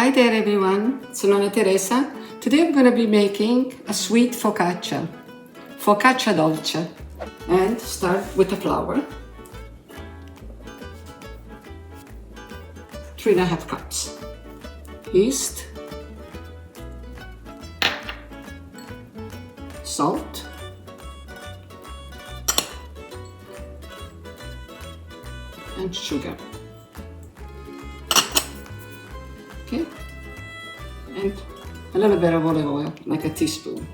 Hi there everyone, sono Teresa. Today I'm going to be making a sweet focaccia, Focaccia Dolce. And start with the flour. 3.5 cups. Yeast. Salt. And sugar. Okay, and a little bit of olive oil, like a teaspoon.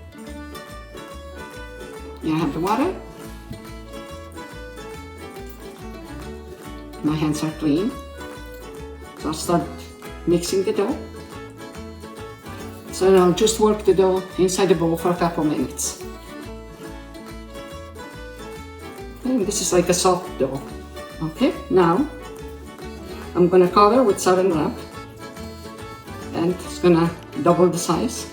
Here I have the water. My hands are clean, so I'll start mixing the dough. So I'll just work the dough inside the bowl for a couple minutes. And this is like a soft dough. Okay, now I'm gonna cover with saran wrap. And it's gonna double the size.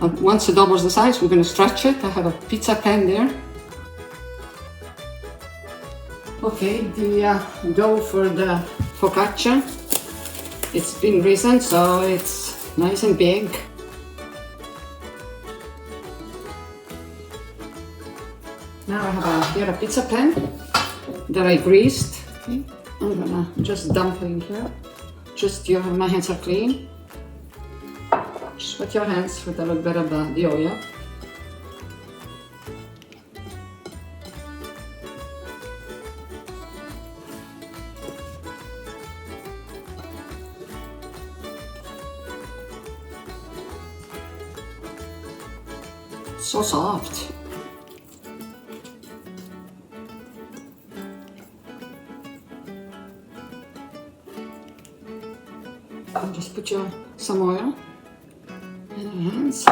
And once it doubles the size, we're gonna stretch it. I have a pizza pan there. Okay, the dough for the focaccia, it's been risen, so it's nice and big. Now I have here a pizza pan that I greased. Okay. I'm gonna just dump it in here. My hands are clean. Just wet your hands with a little bit of the oil. So soft. And just put some oil in your hands.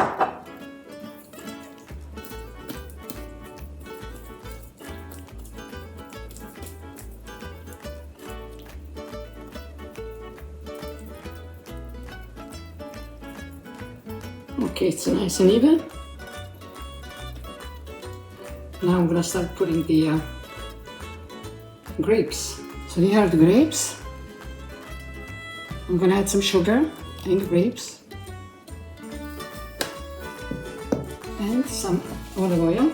Okay, it's nice and even. Now I'm gonna start putting the grapes. So here are the grapes. I'm gonna add some sugar in the grapes and some olive oil.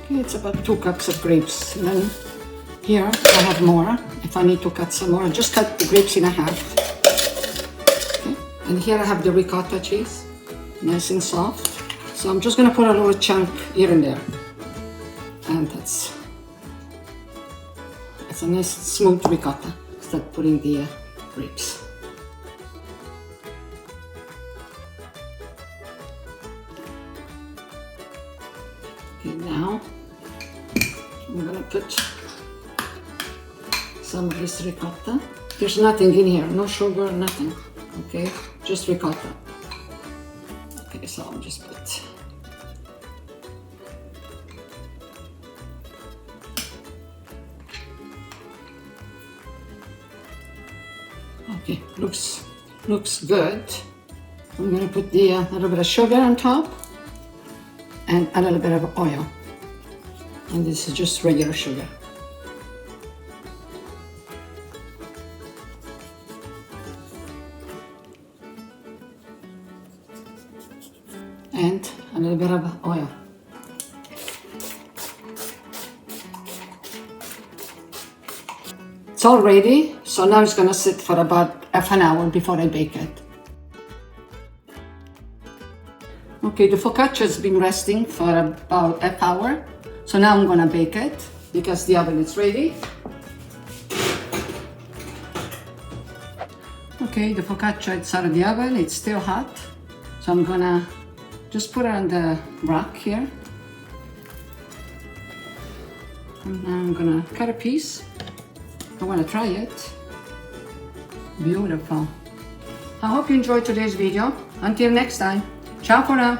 Okay, it's about 2 cups of grapes. And then here I have more. If I need to cut some more, just cut the grapes in half. Okay. And here I have the ricotta cheese, nice and soft. So I'm just gonna put a little chunk here and there. And it's a nice smooth ricotta. Start putting the grapes. Okay, now I'm gonna put some of this ricotta. There's nothing in here, no sugar, nothing. Okay, just ricotta. Okay, so I'll just put. Okay, looks good. I'm gonna put a little bit of sugar on top and a little bit of oil. And this is just regular sugar. And a little bit of oil. It's all ready, so now it's gonna sit for about half an hour before I bake it. Okay, the focaccia has been resting for about half hour, so now I'm gonna bake it because the oven is ready. Okay, the focaccia is out of the oven, it's still hot, so I'm gonna just put it on the rack here. And now I'm gonna cut a piece. I want to try it. Beautiful. I hope you enjoyed today's video. Until next time. Ciao for now.